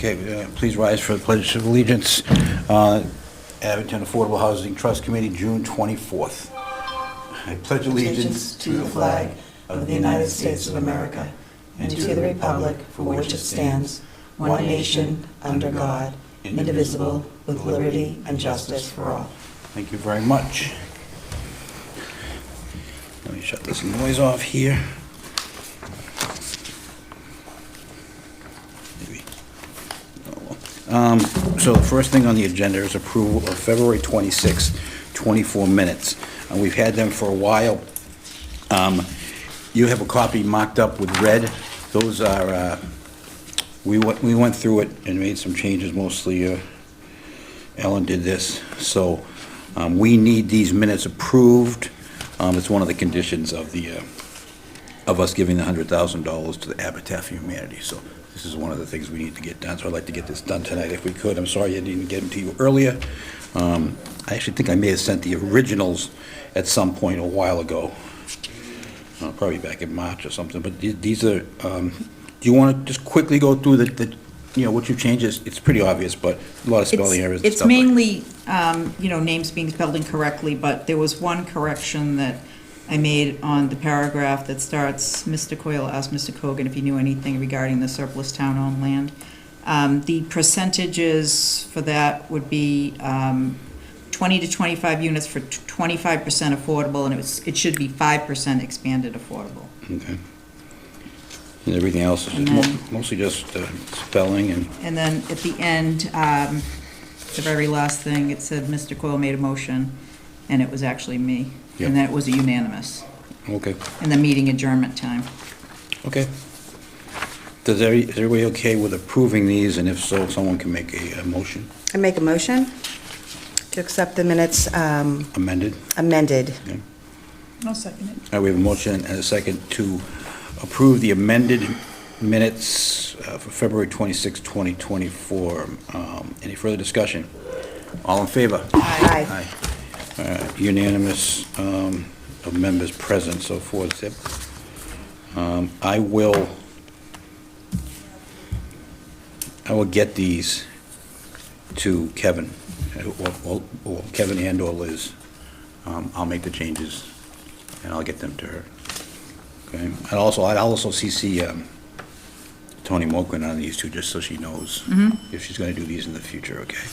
Okay, please rise for the Pledge of Allegiance. Abington Affordable Housing Trust Committee, June 24th. I pledge allegiance to the flag of the United States of America and to the republic for which it stands, one nation, under God, indivisible, with liberty and justice for all. Thank you very much. Let me shut this noise off here. So the first thing on the agenda is approval of February 26th, 24 minutes. And we've had them for a while. You have a copy marked up with red. Those are, we went through it and made some changes, mostly Ellen did this. So we need these minutes approved. It's one of the conditions of us giving the $100,000 to the Habitat for Humanity. So this is one of the things we need to get done, so I'd like to get this done tonight if we could. I'm sorry I didn't get them to you earlier. I actually think I may have sent the originals at some point a while ago, probably back in March or something, but these are, do you want to just quickly go through what you've changed? It's pretty obvious, but a lot of spelling errors. It's mainly, names being spelled incorrectly, but there was one correction that I made on the paragraph that starts, Mr. Coyle asked Mr. Cogan if he knew anything regarding the surplus town-owned land. The percentages for that would be 20 to 25 units for 25% affordable, and it should be 5% expanded affordable. Okay. And everything else is mostly just spelling and... And then at the end, the very last thing, it said Mr. Coyle made a motion, and it was actually me. Yep. And that was a unanimous. Okay. And the meeting adjournment time. Okay. Is everybody okay with approving these, and if so, someone can make a motion? I make a motion to accept the minutes Amended? amended. I'll second it. All right, we have a motion and a second to approve the amended minutes for February 26, 2024. Any further discussion? All in favor? Aye. Aye. Unanimous of members present, so forth. I will get these to Kevin, or Kevin and or Liz. I'll make the changes and I'll get them to her. Okay. I'll also CC Tony Moquin on these two, just so she knows if she's going to do these in the future. Okay.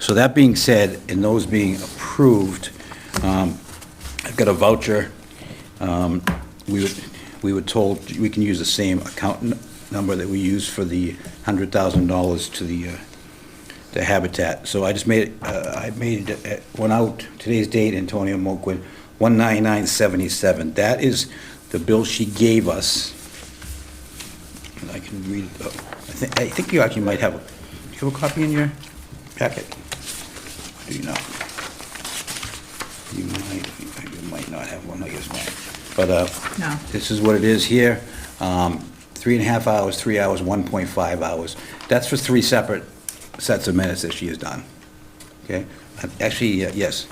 So that being said, and those being approved, I've got a voucher. We were told we can use the same account number that we used for the $100,000 to the Habitat. So I just made it, went out today's date, Antonio Moquin, 199.77. That is the bill she gave us. And I can read it. I think you actually might have a copy in your packet. Do you not? You might not have one, I guess not. But No. This is what it is here. 3.5 hours, 3 hours, 1.5 hours. That's for 3 separate sets of minutes that she has done. Okay? Actually, yes,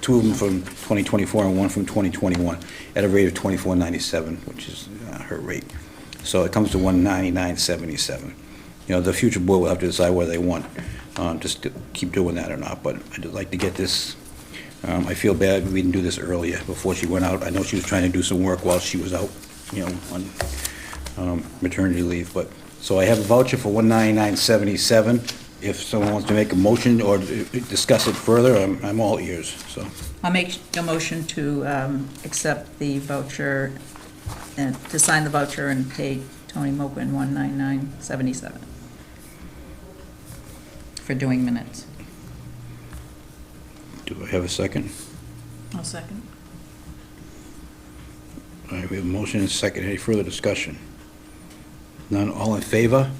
2 of them from 2024 and 1 from 2021 at a rate of $24.97, which is her rate. So it comes to $199.77. The future board will have to decide whether they want just to keep doing that or not, but I'd like to get this. I feel bad we didn't do this earlier, before she went out. I know she was trying to do some work while she was out, on maternity leave, but, so I have a voucher for $199.77. If someone wants to make a motion or discuss it further, I'm all ears, so. I'll make a motion to accept the voucher, and to sign the voucher and pay Tony Moquin $199.77 for doing minutes. Do I have a second? I'll second. All right, we have a motion and a second. Any further discussion? None, all in favor?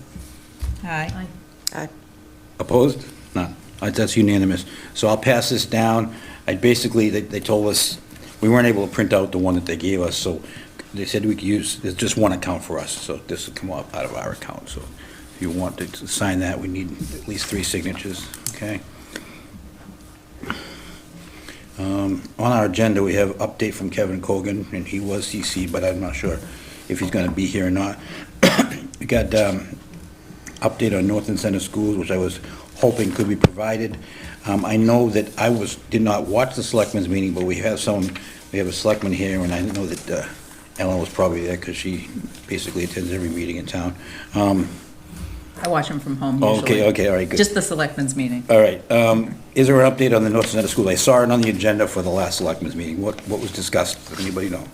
Aye. Aye. Opposed? None. That's unanimous. So I'll pass this down. Basically, they told us, we weren't able to print out the one that they gave us, so they said we could use, there's just one account for us, so this will come out of our account. So if you want to sign that, we need at least 3 signatures, okay? On our agenda, we have update from Kevin Cogan, and he was CC, but I'm not sure if he's going to be here or not. We got update on North and Center Schools, which I was hoping could be provided. I know that did not watch the selectmen's meeting, but we have a selectman here, and I know that Ellen was probably there because she basically attends every meeting in town. I watch them from home usually. Okay, all right, good. Just the selectmen's meeting. All right, is there an update on the North Center School? I saw it on the agenda for the last selectmen's meeting. What was discussed? Does anybody know?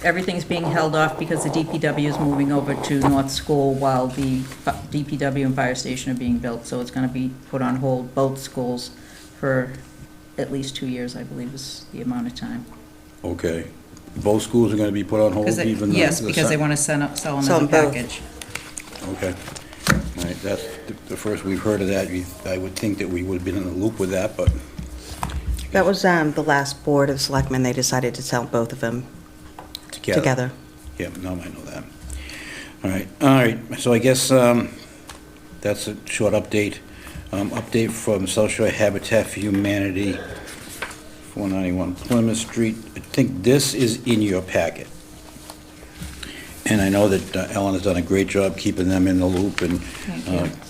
Everything's being held off because the DPW is moving over to North School while the DPW and fire station are being built, so it's gonna be put on hold, both schools, for at least 2 years, I believe is the amount of time. Okay. Both schools are going to be put on hold even though... Yes, because they want to sell them Sell as a them both. package. Okay. All right, that's the first we've heard of that. I would think that we would have been in the loop with that, but... That was the last Board of Selectmen, they decided to sell both of them together. Yeah, no, I know that. All right, so I guess that's a short update. Update from South Shore Habitat for Humanity, 491 Plymouth Street. I think this is in your packet. And I know that Ellen has done a great job keeping them in the loop and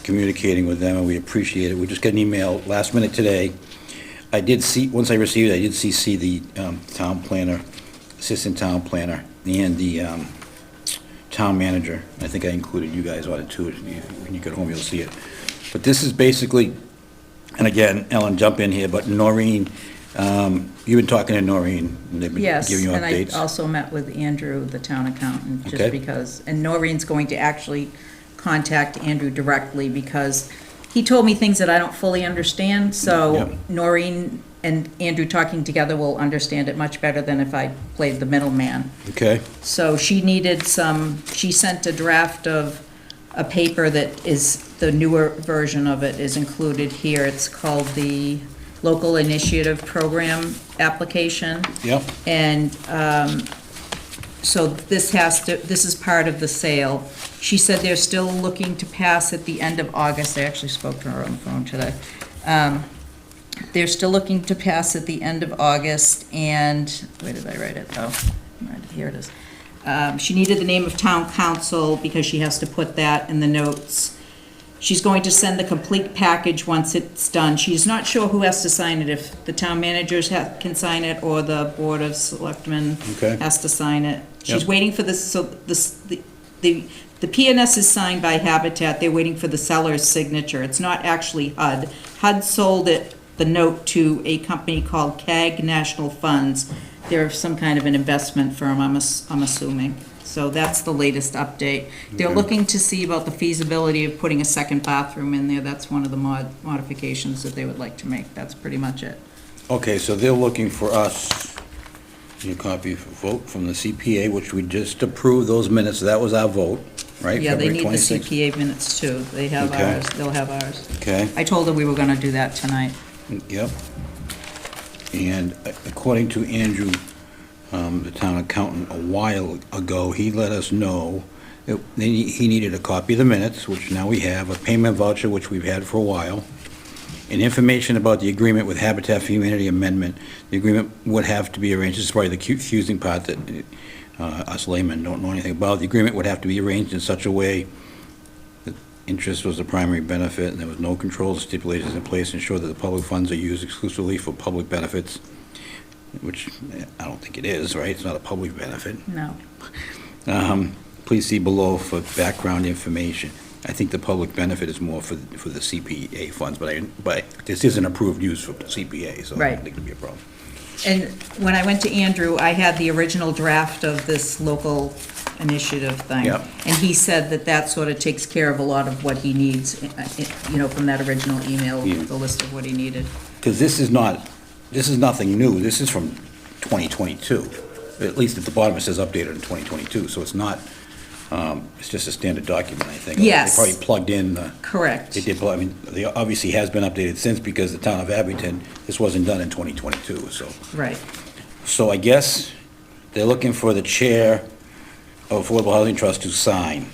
communicating with them, and we appreciate it. We just got an email last minute today. Once I received it, I did CC the town planner, assistant town planner, and the town manager. I think I included you guys on it too. When you get home, you'll see it. But this is basically, and again, Ellen, jump in here, but Noreen, you've been talking to Noreen, and they've been giving you updates. Yes, and I also met with Andrew, the town accountant, Okay. just because, and Noreen's going to actually contact Andrew directly because he told me things that I don't fully understand, so Yep. Noreen and Andrew talking together will understand it much better than if I played the middleman. Okay, So she sent a draft of a paper that is, the newer version of it is included here. It's called the Local Initiative Program Application. yep, And so this is part of the sale. She said they're still looking to pass at the end of August. I actually spoke to her on the phone today. They're still looking to pass at the end of August, and, where did I write it? Oh, right, here it is. She needed the name of town council because she has to put that in the notes. She's going to send the complete package once it's done. She's not sure who has to sign it, if the town managers can sign it or the Board of Selectmen Okay. has to sign it. She's Yep. waiting for this, so the PNS is signed by Habitat, they're waiting for the seller's signature. It's not actually HUD. HUD sold the note to a company called CAG National Funds. They're some kind of an investment firm, I'm assuming. So that's the latest update. They're Okay. looking to see about the feasibility of putting a second bathroom in there. That's one of the modifications that they would like to make. That's pretty much it. okay, so they're looking for us, a copy of a vote from the CPA, which we just approved those minutes, that was our vote, right? Yeah, they February need the 26th? CPA minutes too. They have Okay. ours, they'll have ours. Okay. I told her we were gonna do that tonight. Yep. And according to Andrew, the town accountant, a while ago, he let us know that he needed a copy of the minutes, which now we have, a payment voucher, which we've had for a while, and information about the agreement with Habitat for Humanity amendment. The agreement would have to be arranged, this is probably the confusing part that us laymen don't know anything about. The agreement would have to be arranged in such a way that interest was the primary benefit, and there was no controls or stipulations in place to ensure that the public funds are used exclusively for public benefits, which I don't think it is, right? It's not a public benefit. No. Please see below for background information. I think the public benefit is more for the CPA funds, but this isn't approved use for CPA, so I Right. don't think it'd be a problem. And when I went to Andrew, I had the original draft of this local initiative thing. Yep. And he said that that sort of takes care of a lot of what he needs, from that original email, Yeah. the list of what he needed. Because this is nothing new, this is from 2022. At least at the bottom it says updated in 2022, so it's not, it's just a standard document, I think. Yes. They probably plugged in, Correct. they did, they obviously has been updated since, because the town of Abington, this wasn't done in 2022, so. Right. So I guess they're looking for the chair of Affordable Housing Trust to sign.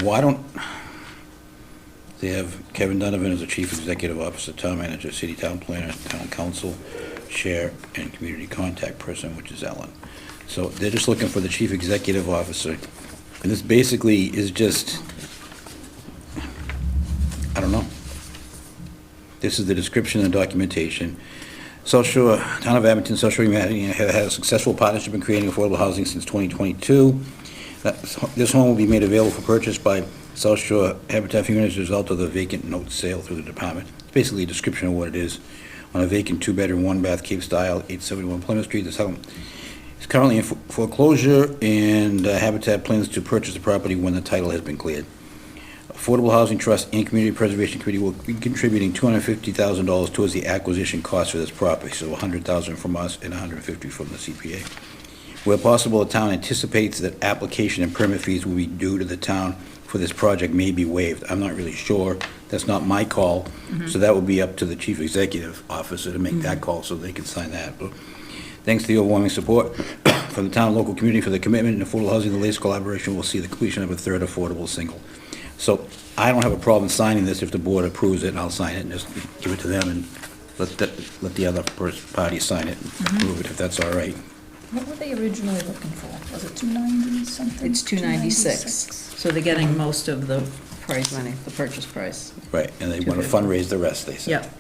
Why don't, they have Kevin Donovan as the Chief Executive Officer, Town Manager, City Town Planner, Town Council, Chair, and Community Contact Person, which is Ellen. So they're just looking for the Chief Executive Officer And this basically is just, I don't know. This is the description and documentation. South Shore, Town of Abington, South Shore Humanity have had a successful partnership in creating affordable housing since 2022. This home will be made available for purchase by South Shore Habitat for Humanity as a result of the vacant note sale through the department. It's basically a description of what it is. On a vacant two-bedroom, one-bath, Cape Style, 871 Plymouth Street. This home is currently in foreclosure, and Habitat plans to purchase the property when the title has been cleared. Affordable Housing Trust and Community Preservation Committee will be contributing $250,000 towards the acquisition cost for this property, so $100,000 from us and $150,000 from the CPA. Where possible, the town anticipates that application and permit fees will be due to the town for this project may be waived. I'm not really sure. That's not my call, so that would be up to the Chief Executive Officer to make that call so they can sign that. But thanks to the overwhelming support from the town and local community for the commitment in affordable housing, the latest collaboration will see the completion of a third affordable single. So I don't have a problem signing this if the board approves it, and I'll sign it and just give it to them and let the other party sign it and approve it, if that's all right. What were they originally looking for? Was it 290 something? It's 296. So they're getting most of the price, Money. the purchase price. Right, and they want to fundraise the rest, they said. Yep.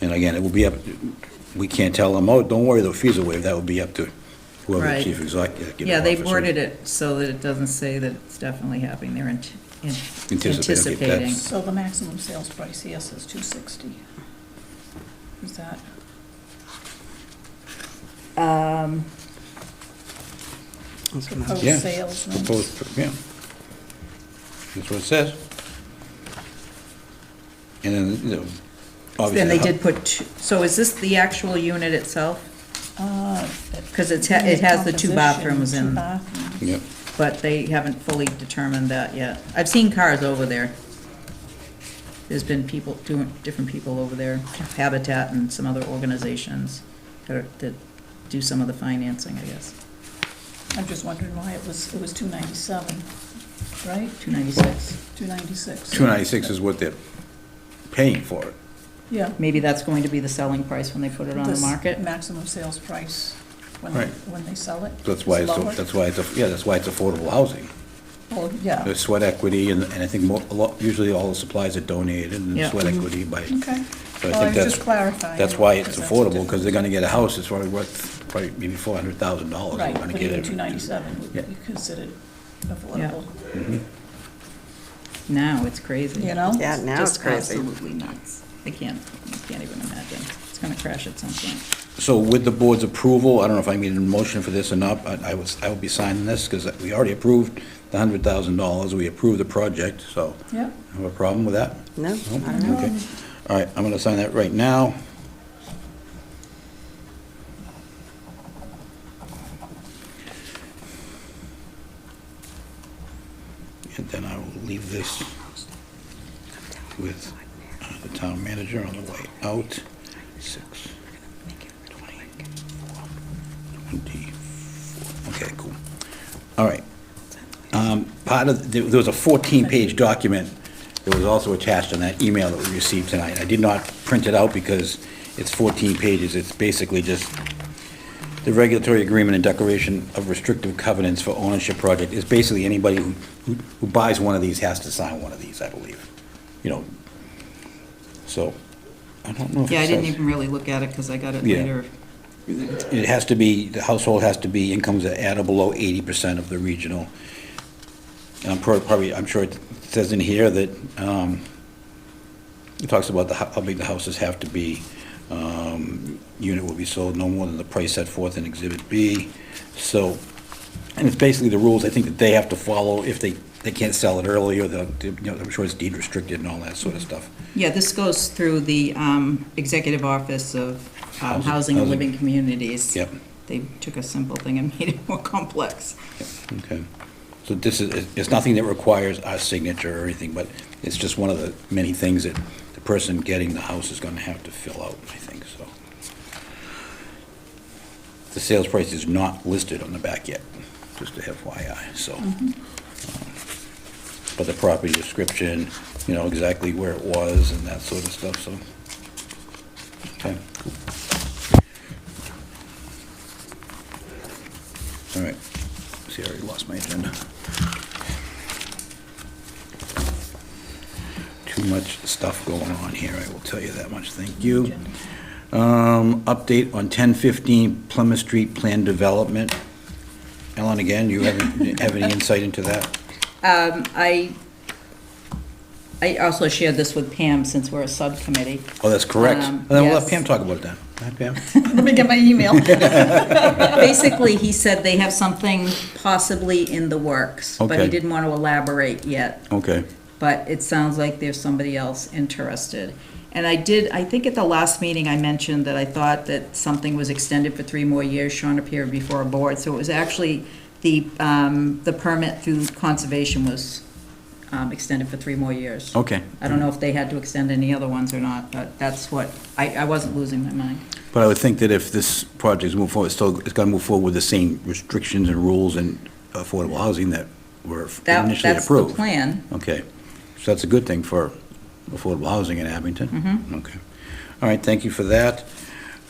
And again, it will be up, we can't tell them, oh, don't worry, the fees are waived. That will be up to whoever the Right. Chief Executive Officer. Yeah, they've worded it so that it doesn't say that it's definitely happening. They're anticipating. So the maximum sales price here says 260. Is that, proposed Yeah, sales? range? proposed, yeah. That's what it says. And then, you know, obviously. Then they did put, so is this the actual unit itself? Uh, 'Cause it has the two composition, bathrooms two in. bathrooms. Yep. But they haven't fully determined that yet. I've seen cars over there. There's been different people over there, Habitat and some other organizations that do some of the financing, I guess. I'm just wondering why it was 297, right? 296. 296. 296 is what they're paying for it. Yeah. Maybe that's going to be the selling price when they put it on the This market? Maximum sales price when Right. they sell it. That's why is it's, lower. that's why it's affordable housing. Well, yeah, There's sweat equity, and I think usually all the supplies are donated, and Yeah. sweat equity by, okay. so I Well, I think was that's, just clarifying. that's why it's because that's affordable, different. because they're gonna get a house, it's probably worth, maybe $400,000. They're Right, gonna but get even it. 297 would Yeah. be considered affordable, Now, it's crazy. you know? Yeah, now it's Just crazy. absolutely nuts. I can't even imagine. It's gonna crash at some point. So with the board's approval, I don't know if I need a motion for this or not, but I will be signing this, because we already approved the $100,000, we approved the project, so, Yeah. have a problem with that? No, I No? don't know. Okay. All right, I'm gonna sign that right now. And then I will leave this with the town manager on the way out. 6, 24. Okay, cool. All right. Part of, there was a 14-page document that was also attached in that email that we received tonight. I did not print it out because it's 14 pages. It's basically just the regulatory agreement and declaration of restrictive covenants for ownership project. It's basically anybody who buys one of these has to sign one of these, I believe. You know, so, I don't know if it Yeah, I didn't says- even really look at it because I got it Yeah. later. It has to be, the household has to be incomes that add or below 80% of the regional. And I'm sure it says in here that, it talks about how big the houses have to be. Unit will be sold no more than the price set forth in Exhibit B. So, and it's basically the rules I think that they have to follow if they can't sell it early, or I'm sure it's deed restricted and all that sort of stuff. Yeah, this goes through the Executive Office of Housing and Housing. Living Communities. Yep. They took a simple thing and made it more complex. Okay. So this is, it's nothing that requires our signature or anything, but it's just one of the many things that the person getting the house is gonna have to fill out, I think, so. The sales price is not listed on the back yet, just a FYI, so. But the property description, exactly where it was and that sort of stuff, so. Okay. All right. lost my agenda. Too much stuff going on here, I will tell you that much, thank you. Update on 1015 Plymouth Street Plan Development. Ellen, again, you have any insight into that? I also shared this with Pam, since we're a subcommittee. Oh, that's correct. Then we'll let yes. Pam talk about that. Hi, Pam. Let me get my email. Basically, he said they have something possibly in the works, but Okay. he didn't want to elaborate yet. Okay. But it sounds like there's somebody else interested. And I think at the last meeting, I mentioned that I thought that something was extended for 3 more years. Sean appeared before a board, so it was actually the permit through conservation was extended for 3 more years. Okay. I don't know if they had to extend any other ones or not, but that's what, I wasn't losing my mind. But I would think that if this project's moving forward, it's got to move forward with the same restrictions and rules and affordable housing that were initially That's the approved. plan. Okay, so that's a good thing for affordable housing in Abington? Mm-hmm. Okay. All right, thank you for that.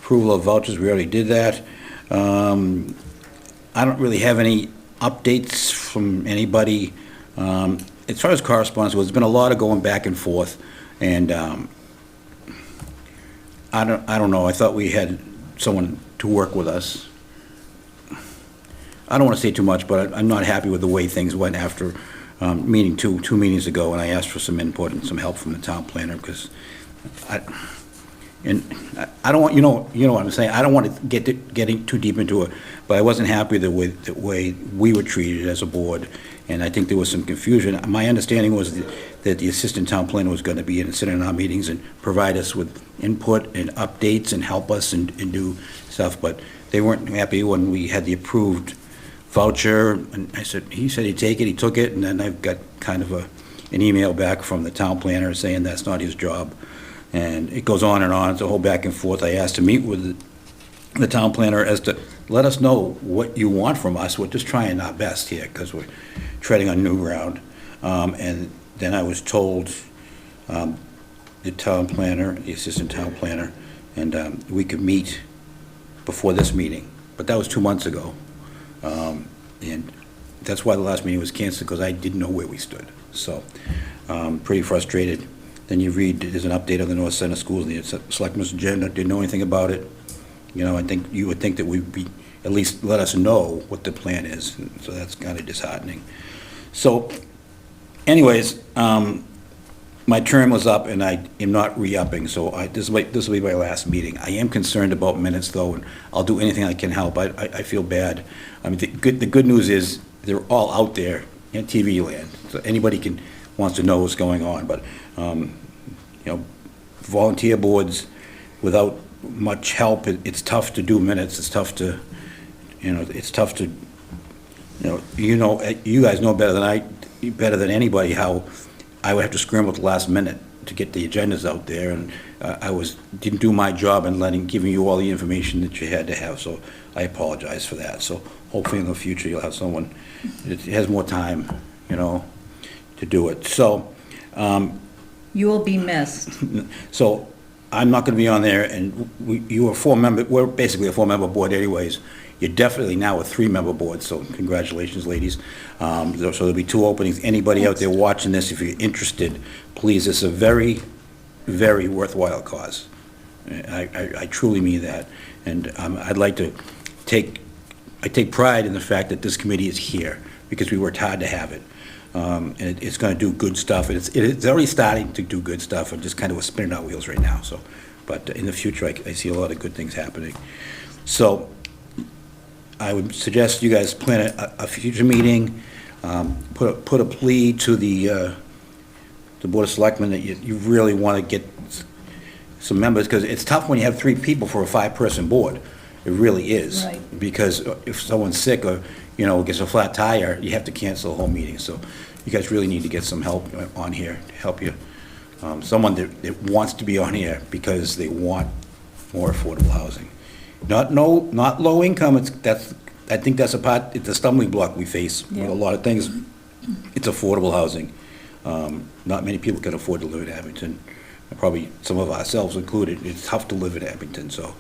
Approval of vouchers, we already did that. I don't really have any updates from anybody. As far as correspondence, there's been a lot of going back and forth, and I don't know, I thought we had someone to work with us. I don't want to say too much, but I'm not happy with the way things went after meeting two meetings ago, and I asked for some input and some help from the town planner, because I don't want, you know what I'm saying, I don't want to getting too deep into it, but I wasn't happy the way we were treated as a board, and I think there was some confusion. My understanding was that the assistant town planner was going to be in and sit in our meetings and provide us with input and updates and help us and do stuff, but they weren't happy when we had the approved voucher, and he said he'd take it, he took it, and then I've got kind of an email back from the town planner saying that's not his job. And it goes on and on, it's a whole back and forth. I asked to meet with the town planner as to let us know what you want from us. We're just trying our best here, because we're treading on new ground. And then I was told, the town planner, the assistant town planner, and we could meet before this meeting, but that was 2 months ago. And that's why the last meeting was canceled, because I didn't know where we stood. So, pretty frustrated. Then you read, there's an update on the North Center schools, the selectmen's agenda, didn't know anything about it. You know, I think, you would think that we'd be, at least let us know what the plan is, so that's kind of disheartening. So, anyways, my term was up, and I am not re-upping, so this will be my last meeting. I am concerned about minutes, though, and I'll do anything I can help. I feel bad. I mean, the good news is, they're all out there in TV land, so anybody wants to know what's going on, but, you know, volunteer boards, without much help, it's tough to do minutes, it's tough to, it's tough to, you guys know better than anybody how I would have to scramble at the last minute to get the agendas out there, and didn't do my job in giving you all the information that you had to have, so I apologize for that. So hopefully in the future you'll have someone that has more time, to do it. So, You will be missed. so I'm not going to be on there, and we're basically a 4-member board anyways. You're definitely now a 3-member board, so congratulations, ladies. So there'll be 2 openings. Anybody out there watching this, if you're interested, please, it's a very, very worthwhile cause. I truly mean that. And I'd like to I take pride in the fact that this committee is here, because we worked hard to have it. And it's going to do good stuff, and it's already starting to do good stuff, and just kind of we're spinning our wheels right now. So, but in the future, I see a lot of good things happening. So, I would suggest you guys plan a future meeting, put a plea to the Board of Selectmen that you really want to get some members, because it's tough when you have 3 people for a 5-person board. It really is. Right. Because if someone's sick or, gets a flat tire, you have to cancel the whole meeting. So you guys really need to get some help on here to help you. Someone that wants to be on here because they want more affordable housing. Not low income, I think that's it's a stumbling block we face with a lot of things. It's affordable housing. Not many people can afford to live in Abington, probably some of ourselves included. It's tough to live in Abington, so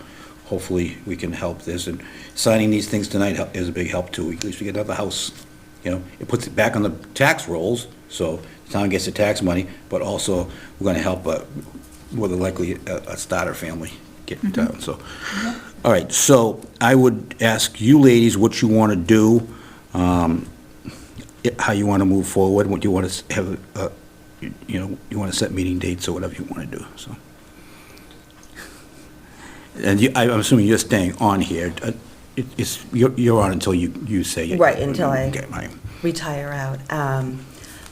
hopefully we can help this. And signing these things tonight is a big help too. At least we get another house it puts it back on the tax rolls, so the town gets the tax money, but also we're gonna help, more than likely, a starter family get in town, so. All right, so I would ask you ladies what you want to do, how you want to move forward, what you want to have, you want to set meeting dates or whatever you want to do, so. And I'm assuming you're staying on here. You're on until you say it. Right, until I Okay, right. retire out.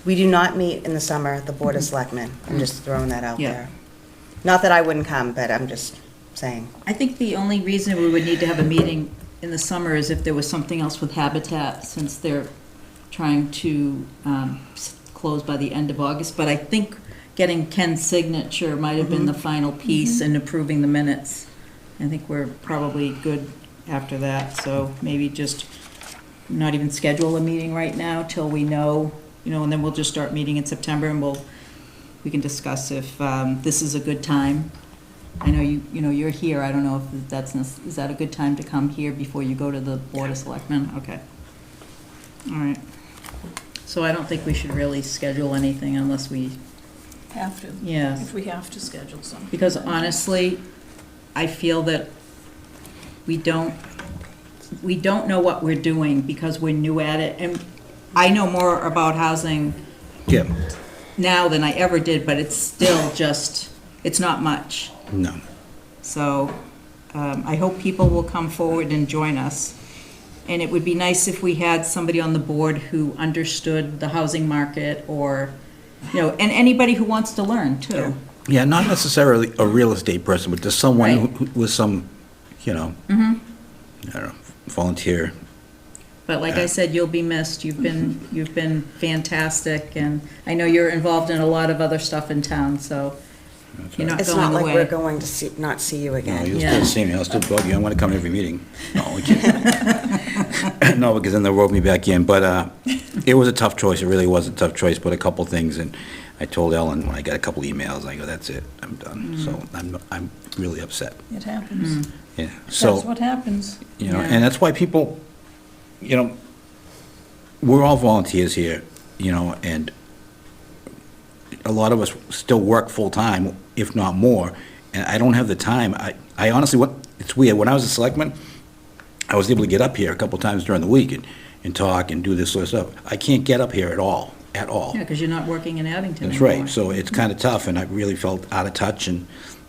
We do not meet in the summer, the Board of Selectmen. I'm just throwing that out Yeah. there. Not that I wouldn't come, but I'm just saying. I think the only reason we would need to have a meeting in the summer is if there was something else with Habitat, since they're trying to close by the end of August. But I think getting Ken's signature might have been the final piece in approving the minutes. I think we're probably good after that, so maybe just not even schedule a meeting right now till we know, and then we'll just start meeting in September, and we can discuss if this is a good time. I know you're here, I don't know if is that a good time to come here before you go to the Board of Selectmen? Okay. All right. So I don't think we should really schedule anything unless we, Have to. yes. If we have to schedule something. Because honestly, I feel that we don't know what we're doing because we're new at it. And I know more about housing Yeah, now than I ever did, but it's still just, it's not much. no. So I hope people will come forward and join us. And it would be nice if we had somebody on the board who understood the housing market or, and anybody who wants to learn too. Yeah, not necessarily a real estate person, but just someone Right. who with some, I don't know, volunteer. But like I said, you'll be missed. You've been fantastic, and I know you're involved in a lot of other stuff in town, so you're not It's not going like we're away. going to not see you No, again. you'll Yeah. still see me, I'll still bug you, I want to come to every meeting. No, we can't. No, because then they'll rope me back in, but it was a tough choice, it really was a tough choice, but a couple things, and I told Ellen when I got a couple emails, I go, that's it, I'm done. So I'm really upset, It happens. yeah. That's So, what happens. Yeah. and that's why people, we're all volunteers here, and a lot of us still work full-time, if not more, and I don't have the time. I honestly, it's weird, when I was a selectman, I was able to get up here a couple times during the week and talk and do this sort of stuff. I can't get up here at all. Yeah, because you're not working in Abington That's anymore. right, so it's kind of tough, and I really felt out of touch, and,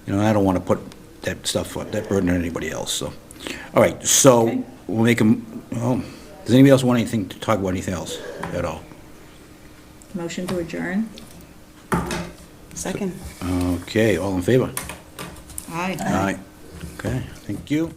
I don't want to put that burden on anybody else, so. All right, so Okay. we'll make them, does anybody else want anything to talk about anything else at all? Motion to adjourn? Second. Okay, all in favor? Aye. Aye. Okay, thank you.